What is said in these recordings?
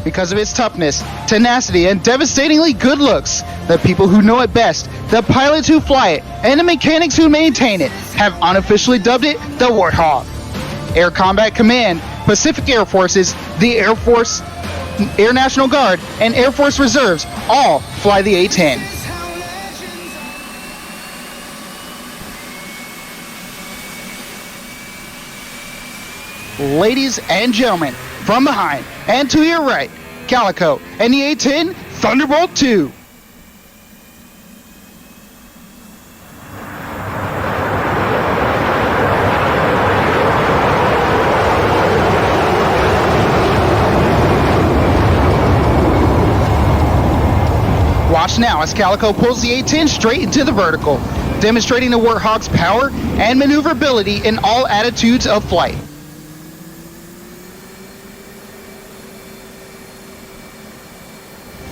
Because of its toughness, tenacity, and devastatingly good looks, the people who know it best, the pilots who fly it, and the mechanics who maintain it have unofficially dubbed it the Warthog. Air Combat Command, Pacific Air Forces, the Air Force, Air National Guard, and Air Force Reserves all fly the A-10. Ladies and gentlemen, from behind and to your right, Calico and the A-10 Thunderbolt 2. Watch now as Calico pulls the A-10 straight into the vertical, demonstrating the Warthog's power and maneuverability in all attitudes of flight.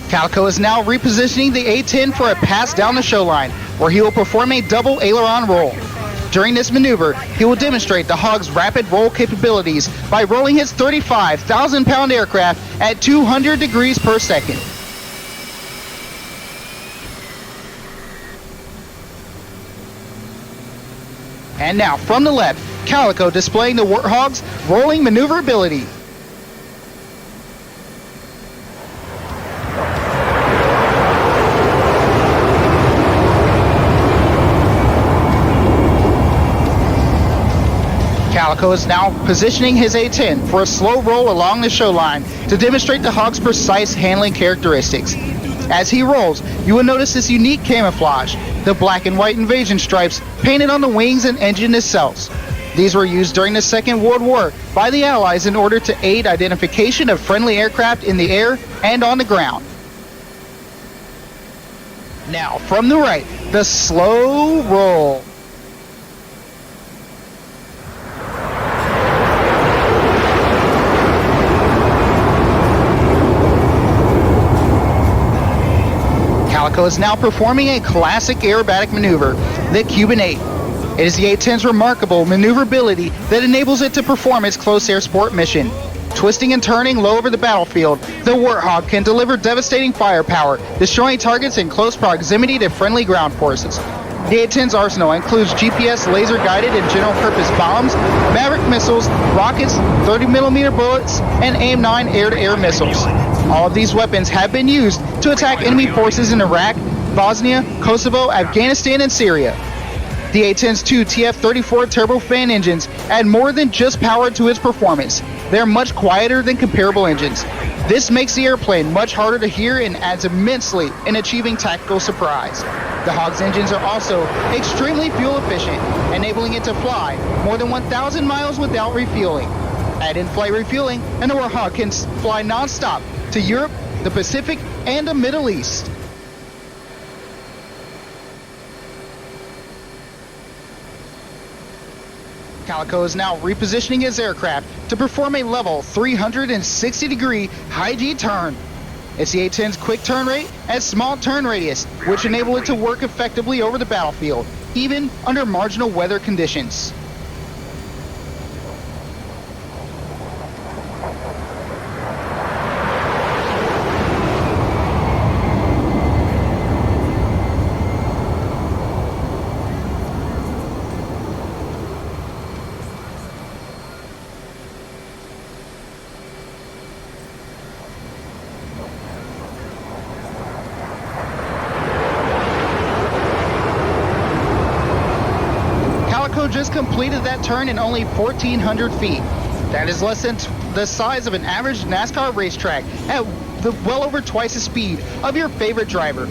Calico is now repositioning the A-10 for a pass down the show line, where he will perform a double aileron roll. During this maneuver, he will demonstrate the Hog's rapid roll capabilities by rolling his 35,000-pound aircraft at 200 degrees per second. And now, from the left, Calico displaying the Warthog's rolling maneuverability. Calico is now positioning his A-10 for a slow roll along the show line to demonstrate the Hog's precise handling characteristics. As he rolls, you will notice this unique camouflage, the black and white invasion stripes painted on the wings and engine nacelles. These were used during the Second World War by the Allies in order to aid identification of friendly aircraft in the air and on the ground. Now, from the right, the slow roll. Calico is now performing a classic aerobatic maneuver, the Cuban 8. It is the A-10's remarkable maneuverability that enables it to perform its close air support mission. Twisting and turning low over the battlefield, the Warthog can deliver devastating firepower, destroying targets in close proximity to friendly ground forces. The A-10's arsenal includes GPS laser-guided and general-purpose bombs, Maverick missiles, rockets, 30mm bullets, and AIM-9 air-to-air missiles. All of these weapons have been used to attack enemy forces in Iraq, Bosnia, Kosovo, Afghanistan, and Syria. The A-10's two TF-34 turbofan engines add more than just power to its performance. They're much quieter than comparable engines. This makes the airplane much harder to hear and adds immensely in achieving tactical surprise. The Hog's engines are also extremely fuel efficient, enabling it to fly more than 1,000 miles without refueling. Add in-flight refueling, and the Warthog can fly non-stop to Europe, the Pacific, and the Middle East. Calico is now repositioning his aircraft to perform a level 360-degree high-G turn. It's the A-10's quick turn rate and small turn radius, which enable it to work effectively over the battlefield, even under marginal weather conditions. Just completed that turn in only 1,400 feet. That is less than the size of an average NASCAR racetrack at well over twice the speed of your favorite driver.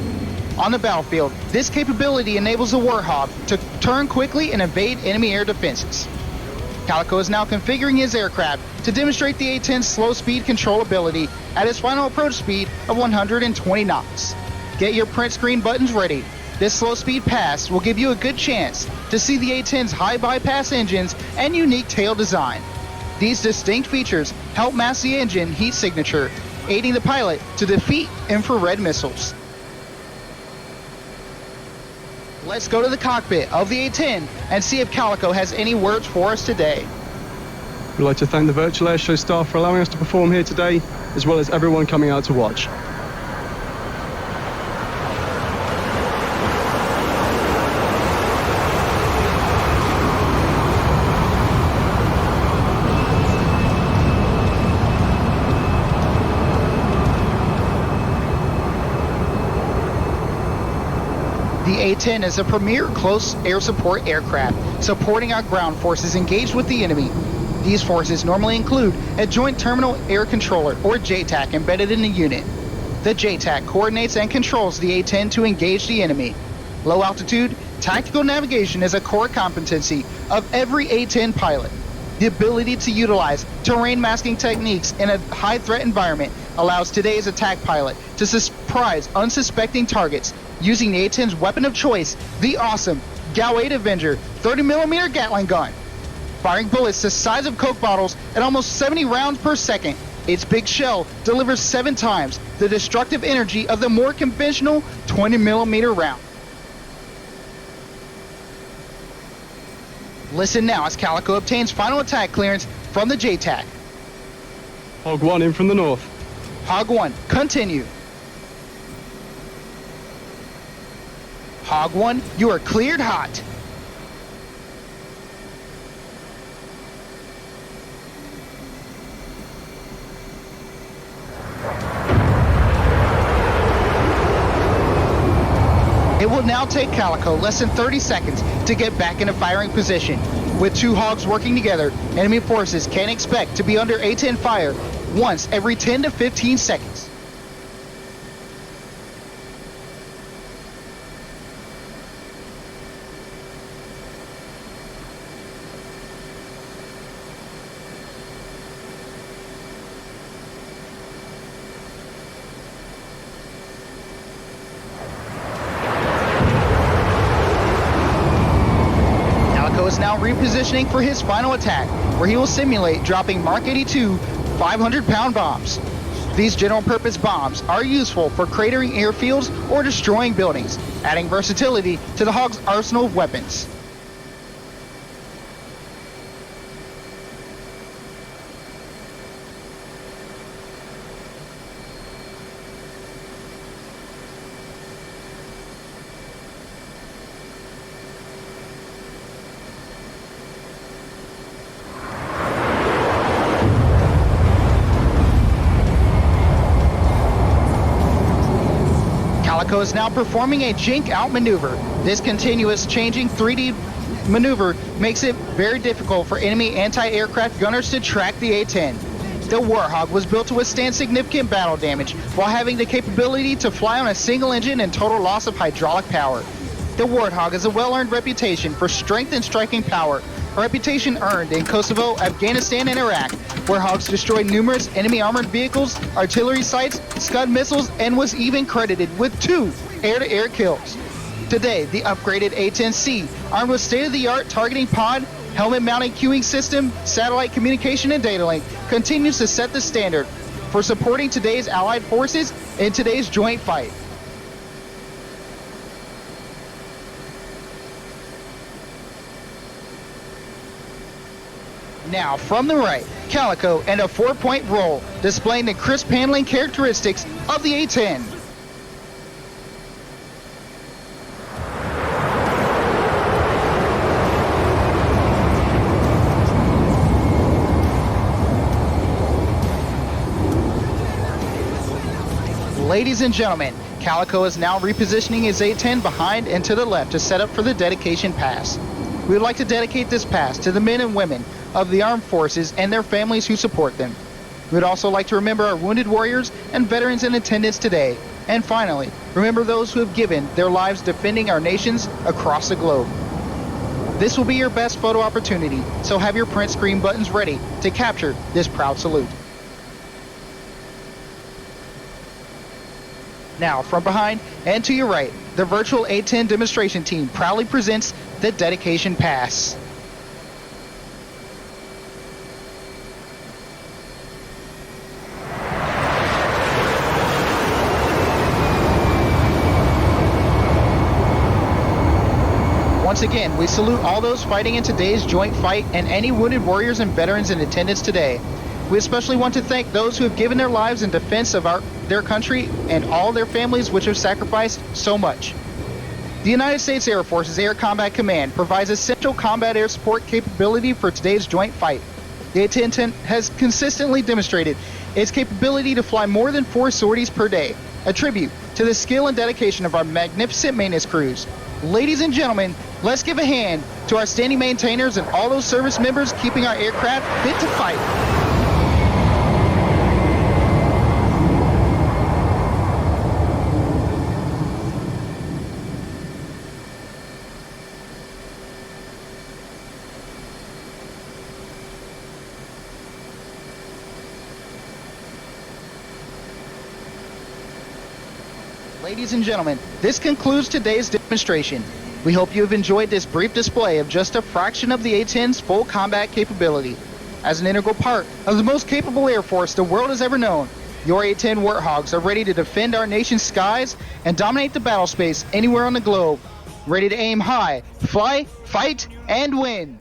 On the battlefield, this capability enables the Warthog to turn quickly and evade enemy air defenses. Calico is now configuring his aircraft to demonstrate the A-10's slow speed controllability at its final approach speed of 120 knots. Get your print screen buttons ready. This slow speed pass will give you a good chance to see the A-10's high bypass engines and unique tail design. These distinct features help mask the engine heat signature, aiding the pilot to defeat infrared missiles. Let's go to the cockpit of the A-10 and see if Calico has any words for us today. We'd like to thank the virtual air show staff for allowing us to perform here today, as well as everyone coming out to watch. The A-10 is a premier close air support aircraft, supporting our ground forces engaged with the enemy. These forces normally include a Joint Terminal Air Controller, or JTAC, embedded in the unit. The JTAC coordinates and controls the A-10 to engage the enemy. Low altitude, tactical navigation is a core competency of every A-10 pilot. The ability to utilize terrain masking techniques in a high-threat environment allows today's attack pilot to surprise unsuspecting targets using the A-10's weapon of choice, the awesome GAU-8 Avenger 30mm Gatling gun. Firing bullets the size of Coke bottles at almost 70 rounds per second, its big shell delivers 7 times the destructive energy of the more conventional 20mm round. Listen now as Calico obtains final attack clearance from the JTAC. Hog 1 in from the north. Hog 1, continue. Hog 1, you are cleared hot. It will now take Calico less than 30 seconds to get back into firing position. With 2 hogs working together, enemy forces can expect to be under A-10 fire once every 10 to 15 seconds. Is now repositioning for his final attack, where he will simulate dropping Mark 82 500-pound bombs. These general-purpose bombs are useful for cratering airfields or destroying buildings, adding versatility to the Hog's arsenal of weapons. Calico is now performing a jink out maneuver. This continuous changing 3D maneuver makes it very difficult for enemy anti-aircraft gunners to track the A-10. The Warthog was built to withstand significant battle damage while having the capability to fly on a single engine and total loss of hydraulic power. The Warthog has a well-earned reputation for strength and striking power, a reputation earned in Kosovo, Afghanistan, and Iraq, where Hogs destroyed numerous enemy armored vehicles, artillery sites, Scud missiles, and was even credited with 2 air-to-air kills. Today, the upgraded A-10C, armed with state-of-the-art targeting pod, helmet-mounted queuing system, satellite communication, and data link, continues to set the standard for supporting today's allied forces in today's joint fight. Now, from the right, Calico and a 4-point roll, displaying the crisp handling characteristics of the A-10. Ladies and gentlemen, Calico is now repositioning his A-10 behind and to the left to set up for the dedication pass. We would like to dedicate this pass to the men and women of the armed forces and their families who support them. We would also like to remember our wounded warriors and veterans in attendance today. And finally, remember those who have given their lives defending our nations across the globe. This will be your best photo opportunity, so have your print screen buttons ready to capture this proud salute. Now, from behind and to your right, the virtual A-10 demonstration team proudly presents the dedication pass. Once again, we salute all those fighting in today's joint fight and any wounded warriors and veterans in attendance today. We especially want to thank those who have given their lives in defense of their country and all their families which have sacrificed so much. The United States Air Force's Air Combat Command provides essential combat air support capability for today's joint fight. The A-1010 has consistently demonstrated its capability to fly more than 4 sorties per day, a tribute to the skill and dedication of our magnificent maintenance crews. Ladies and gentlemen, let's give a hand to our standing maintainers and all those service members keeping our aircraft fit to fight. Ladies and gentlemen, this concludes today's demonstration. We hope you have enjoyed this brief display of just a fraction of the A-10's full combat capability. As an integral part of the most capable Air Force the world has ever known, your A-10 Warthogs are ready to defend our nation's skies and dominate the battle space anywhere on the globe. Ready to aim high, fly, fight, and win!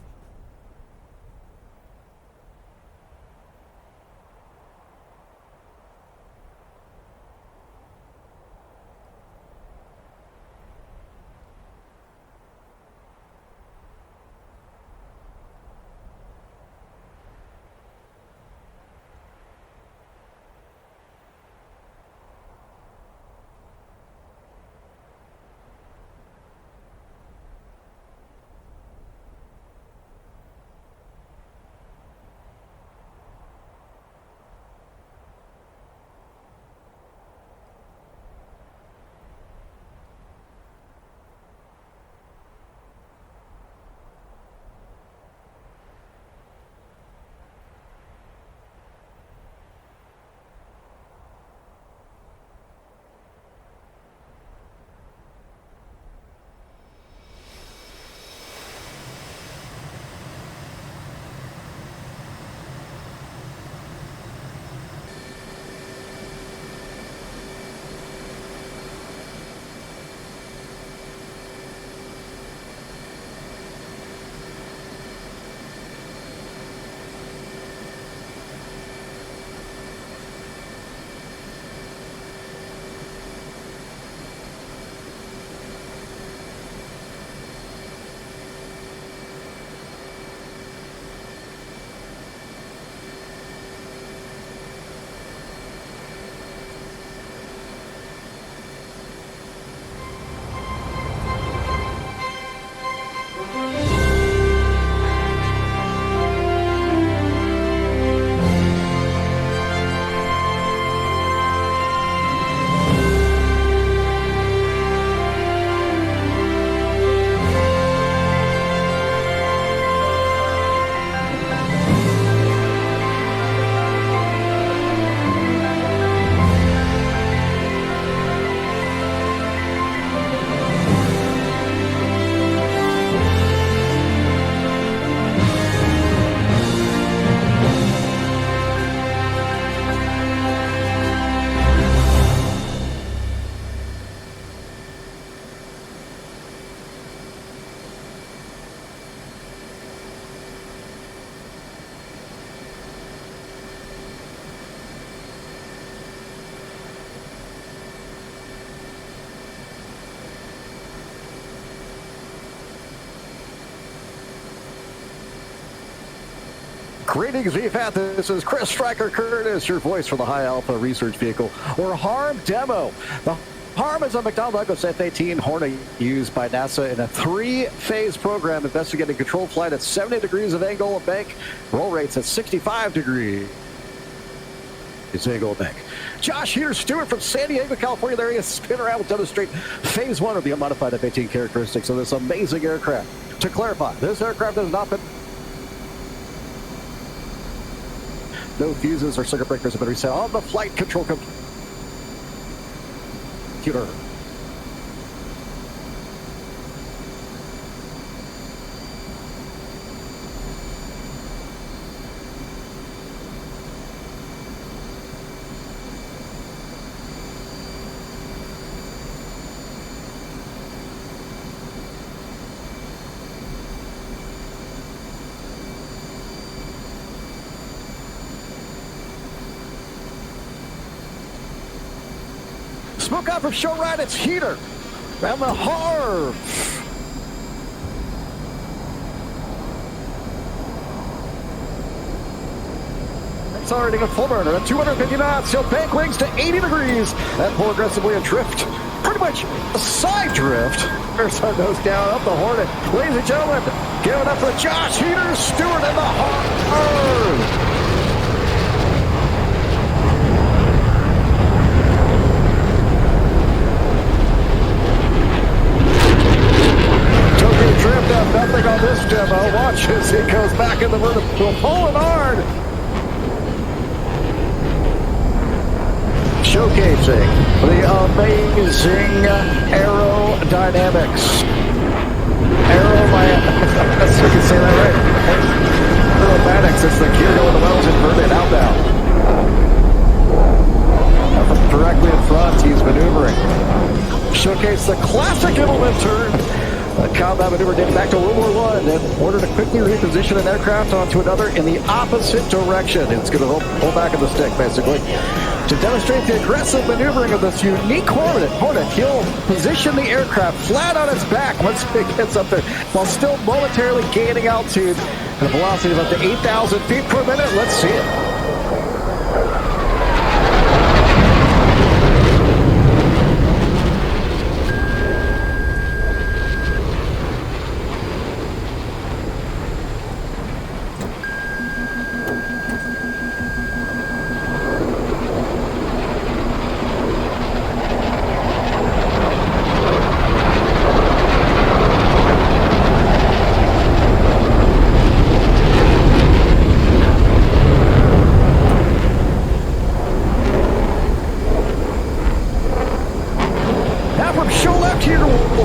Greetings, VFAT. This is Chris Stryker Curtis, your voice for the High Alpha Research Vehicle, or H.A.R.M demo. The H.A.R.M is a McDonnell Douglas F-18 Hornet used by NASA in a 3-phase program investigating controlled flight at 70 degrees of angle of bank, roll rates at 65 degrees angle of bank. Josh here, Stewart from San Diego, California. There he is. Spin around will demonstrate phase 1 of the unmodified F-18 characteristics of this amazing aircraft. To clarify, this aircraft has not been... No fuses or circuit breakers have been reset on the flight control computer. Smoke out from show right, it's H.A.R.V. And the H.A.R.V. Accelerating a full burner at 250 knots. He'll bank wings to 80 degrees and pull aggressively adrift. Pretty much a side drift. There's our nose down up the Hornet. Ladies and gentlemen, give it up for Josh Stewart and the H.A.R.V. Trimmed up, nothing on this demo. Watch as he goes back in the vertical, pulling hard. Showcasing the amazing aerodynamics. Aeromatics, you can say that right. Aeromatics, it's the gear going the wells inverted outbound. From directly in front, he's maneuvering. Showcase the classic implement turn. A combat maneuver dating back to World War I in order to quickly reposition an aircraft onto another in the opposite direction. It's going to pull back of the stick, basically. To demonstrate the aggressive maneuvering of this unique Hornet, he'll position the aircraft flat on its back once it gets up there, while still momentarily gaining altitude at a velocity of up to 8,000 feet per minute. Let's see it.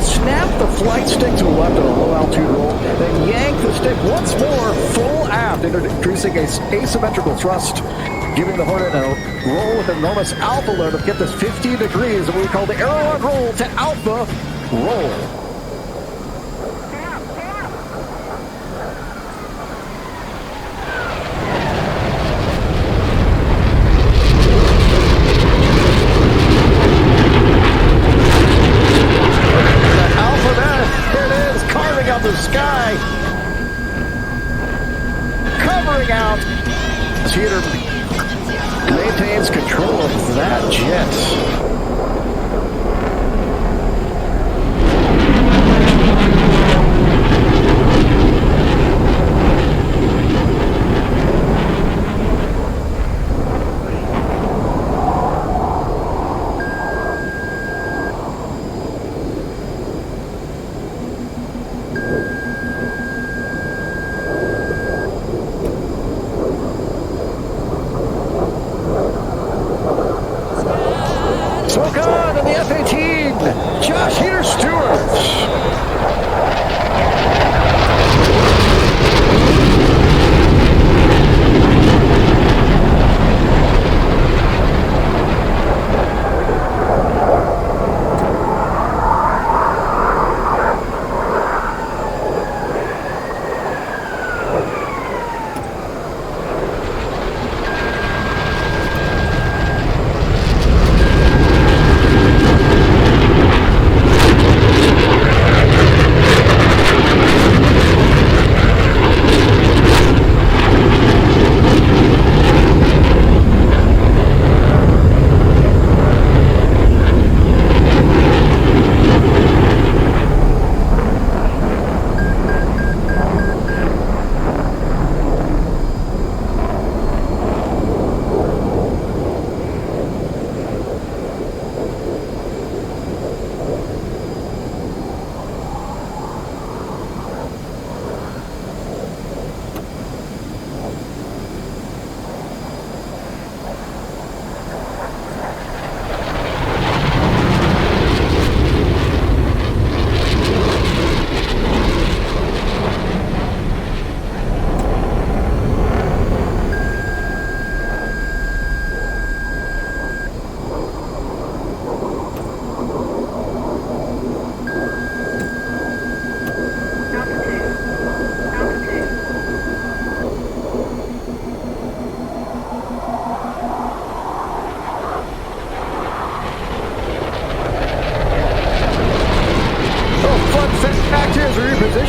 Snap the flight stick to the left on a low altitude roll, then yank the stick once more full aft, introducing a asymmetrical thrust, giving the Hornet a roll with enormous alpha load to get this 50 degrees, what we call the arrow on roll to alpha roll. The sky covering out. H.A.R.V. maintains control of that jet. Smoke on in the F-18, Josh Stewart.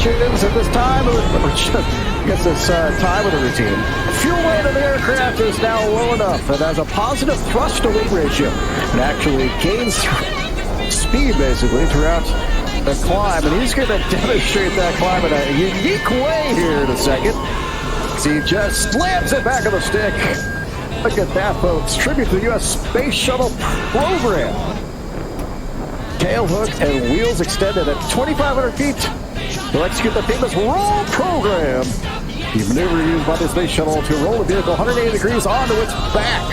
conditions at this time of the routine. Fuel weight of the aircraft is now low enough and has a positive thrust to weight ratio. It actually gains speed basically throughout the climb, and he's going to demonstrate that climb in a unique way here in a second. He just slams it back on the stick. Look at that, folks. Tribute to the U.S. Space Shuttle program. Tail hook and wheels extended at 2,500 feet to execute the famous roll program. The maneuver used by the Space Shuttle to roll the vehicle 180 degrees onto its back.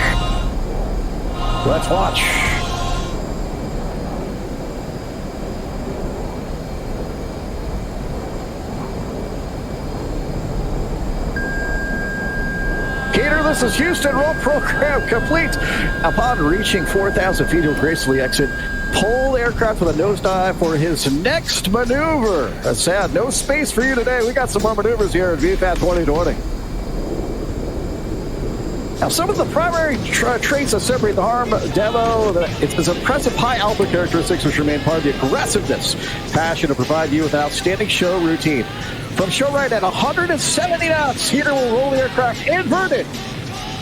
Let's watch. This is Houston, roll program complete. Upon reaching 4,000 feet, he'll gracefully exit, pull the aircraft with a nosedive for his next maneuver. That's sad. No space for you today. We got some more maneuvers here at VFAT 2020. Now, some of the primary traits that separate the H.A.R.M demo, its impressive high alpha characteristics, which remain part of the aggressiveness, passion to provide you with an outstanding show routine. From show right at 170 knots, H.A.R will roll the aircraft inverted.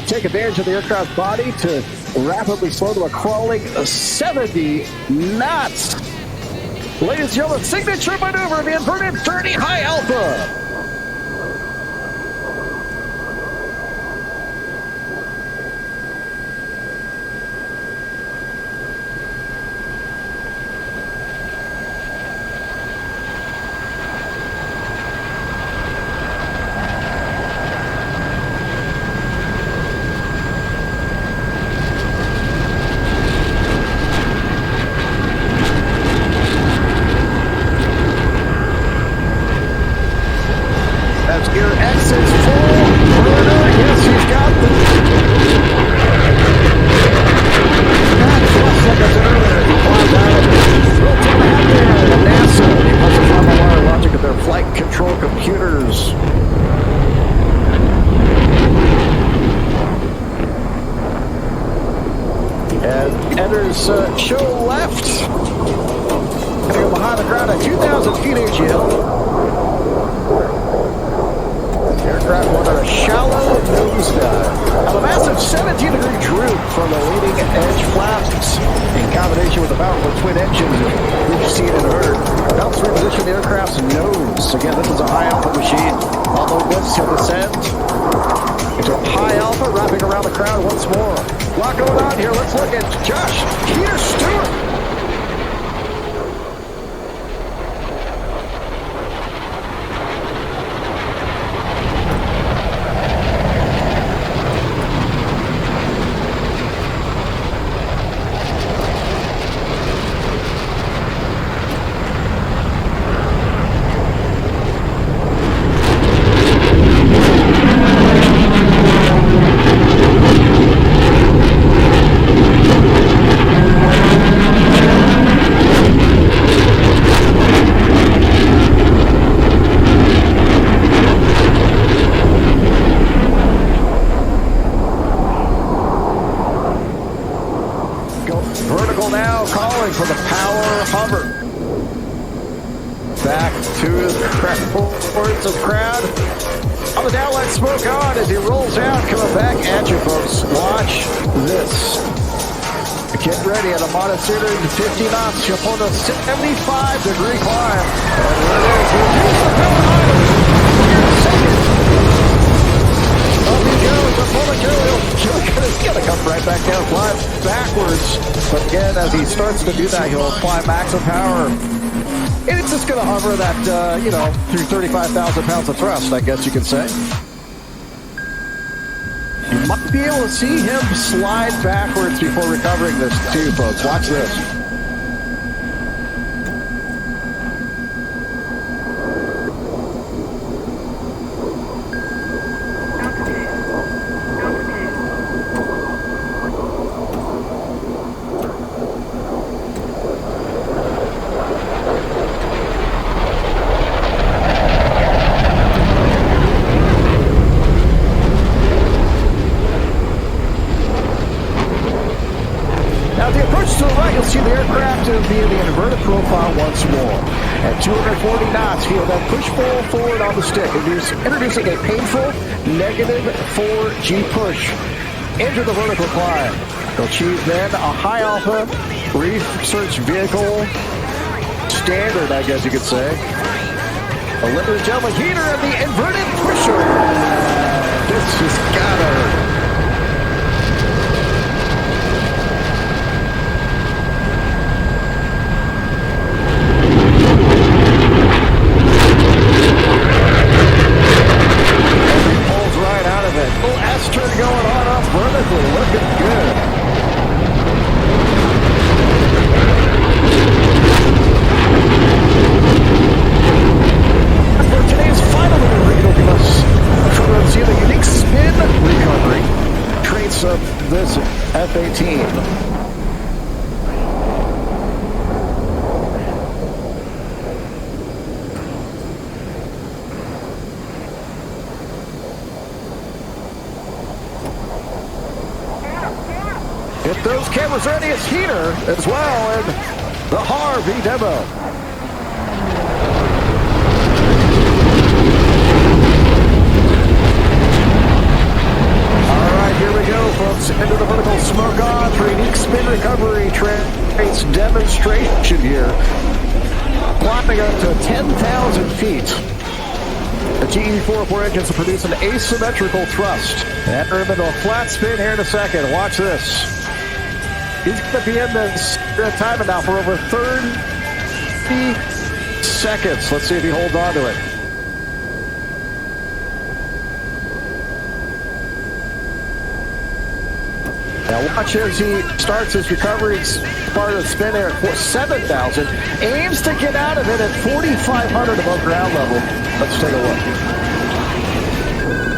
Take advantage of the aircraft's body to rapidly slow to a crawling 70 knots. Ladies and gentlemen, signature maneuver, the inverted 30 high alpha. Show left. Gonna go behind the ground at 2,000 feet AGL. Aircraft went on a shallow nosedive. Now, the massive 17-degree droop from the leading edge flaps in combination with the powerful twin engines we've seen and heard helps reposition the aircraft's nose. Again, this is a high alpha machine. Although this will descend into a high alpha, wrapping around the crowd once more. A lot going on here. Let's look at Josh Peter Stewart. Back to the boards of crowd. On the downlight smoke on as he rolls out, coming back at you, folks. Watch this. Get ready at a modest 250 knots. You'll pull a 75-degree climb. And there it is. We'll use the power higher. Here in a second. Up he goes. He's going to come right back down, fly backwards. But again, as he starts to do that, he'll apply maximum power. And it's just going to hover that, through 35,000 pounds of thrust, I guess you could say. You might be able to see him slide backwards before recovering this too, folks. Watch this. Now, the approach to the right, you'll see the aircraft via the inverted profile once more. At 240 knots, he'll then push forward on the stick, introducing a painful -4G push into the vertical climb. He'll achieve then a high alpha research vehicle standard, I guess you could say. A limited gentleman heater and the inverted pusher. This just gotta hurt. Full S-turn going on up vertically, looking good. For today's final maneuver, it'll give us a photo of the unique spin recovery traits of this F-18. Get those cameras ready, it's heater as well, and the H.A.R.V demo. All right, here we go, folks, into the vertical smoke on for unique spin recovery trace demonstration here. Climbing up to 10,000 feet. The GE44 engines will produce an asymmetrical thrust. Enter him into a flat spin here in a second. Watch this. He's going to be in this timing now for over 30 seconds. Let's see if he holds on to it. Now watch as he starts his recovery part of the spin there at 7,000. Aims to get out of it at 4,500 above ground level. Let's take a look.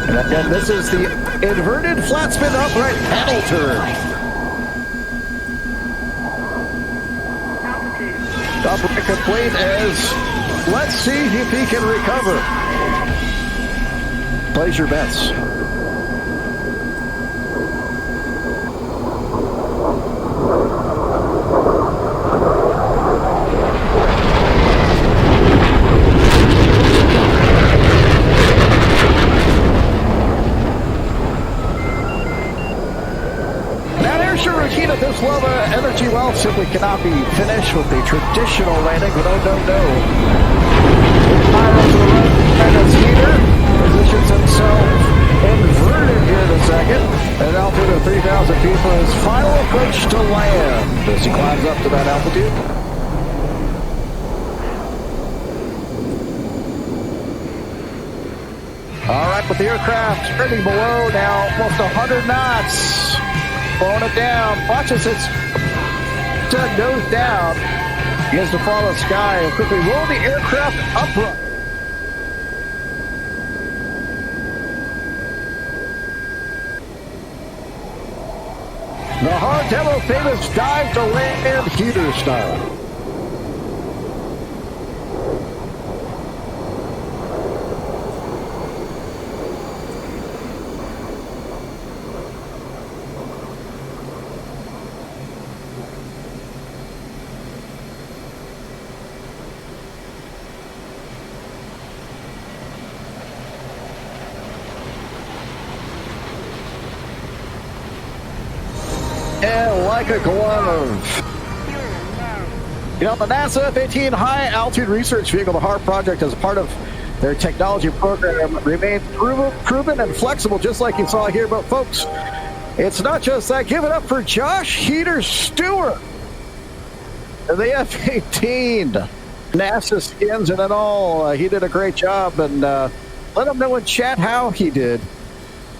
And again, this is the inverted flat spin upright pedal turn. Upright complete as, let's see if he can recover. Place your bets. Routine at this level, energy well simply cannot be finished with the traditional landing, but no. Higher up to the right, and as heater positions himself inverted here in a second, at an altitude of 3,000 feet for his final approach to land as he climbs up to that altitude. All right, with the aircraft trending below now, almost 100 knots. Blowing it down. Watch as it's nose down. He has to follow the sky and quickly roll the aircraft upright. The H.A.R.V demo famous dive to land heater style. And like a glove. You know, the NASA F-18 high-altitude research vehicle, the H.A.R.V project, as a part of their technology program, remained proven and flexible, just like you saw here. But, folks, it's not just that. Give it up for Josh Heater Stewart, the F-18. NASA skins and all. He did a great job, and let him know in chat how he did.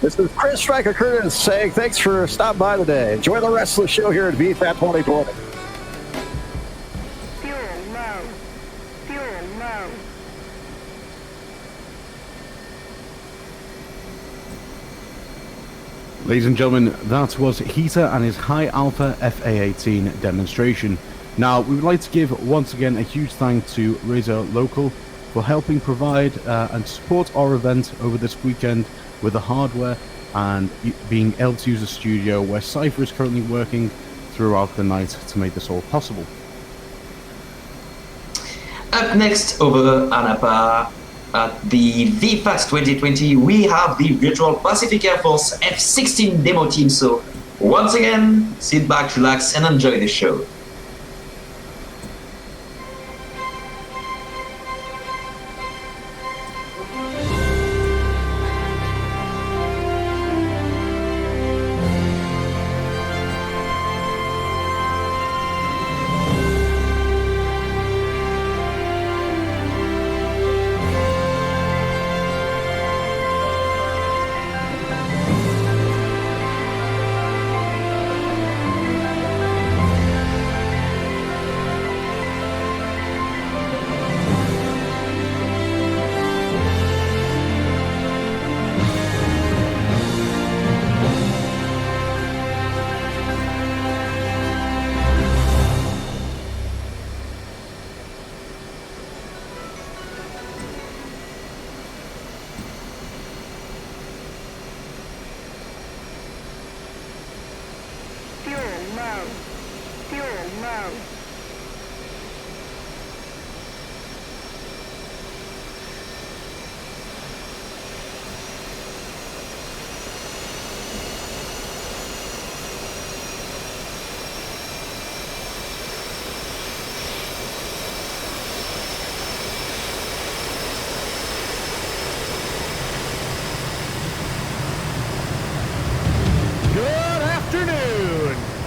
This is Chris Striker Curtis saying thanks for stopping by today. Enjoy the rest of the show here at VFAT 2020. Fuel low. Fuel low. Ladies and gentlemen, that was Heater and his high alpha FA-18 demonstration. Now, we would like to give once again a huge thank to Razor Local for helping provide and support our event over this weekend with the hardware and being able to use the studio where Cypher is currently working throughout the night to make this all possible. Up next, over Anapa at the VFAT 2020, we have the virtual Pacific Air Force F-16 demo team. So once again, sit back, relax, and enjoy the show.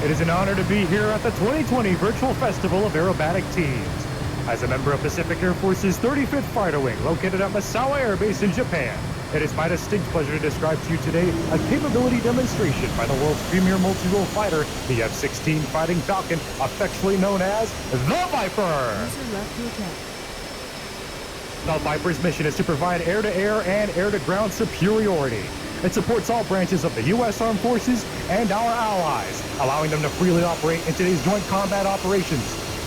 It is an honor to be here at the 2020 Virtual Festival of Aerobatic Teams. As a member of Pacific Air Force's 35th Fighter Wing, located at Misawa Air Base in Japan, it is my distinct pleasure to describe to you today a capability demonstration by the world's premier multi-role fighter, the F-16 Fighting Falcon, affectionately known as the Viper. The Viper's mission is to provide air-to-air and air-to-ground superiority. It supports all branches of the U.S. Armed Forces and our allies, allowing them to freely operate in today's joint combat operations.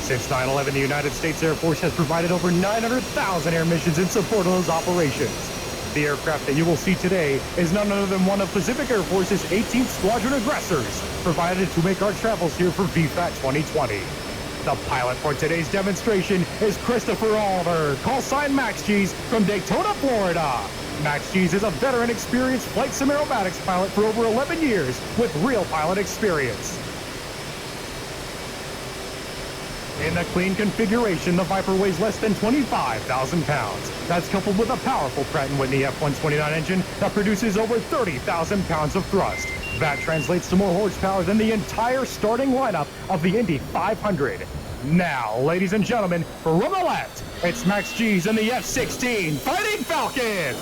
Since 9/11, the United States Air Force has provided over 900,000 air missions in support of those operations. The aircraft that you will see today is none other than one of Pacific Air Force's 18th Squadron Aggressors, provided to make our travels here for VFAT 2020. The pilot for today's demonstration is Christopher Oliver, call sign Max G's, from Daytona, Florida. Max G's is a veteran, experienced flight sim aerobatics pilot for over 11 years with real pilot experience. In the clean configuration, the Viper weighs less than 25,000 pounds. That's coupled with a powerful Pratt & Whitney F-129 engine that produces over 30,000 pounds of thrust. That translates to more horsepower than the entire starting lineup of the Indy 500. Now, ladies and gentlemen, from the left, it's Max G's and the F-16 Fighting Falcon!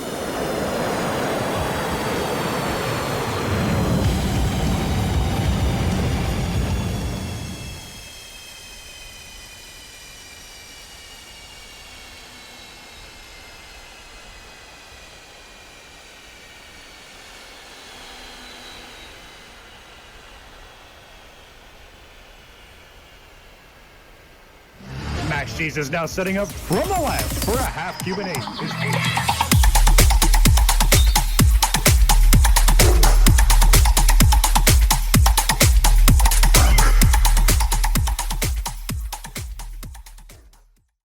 Max G's is now setting up from the left for a half Cuban 8.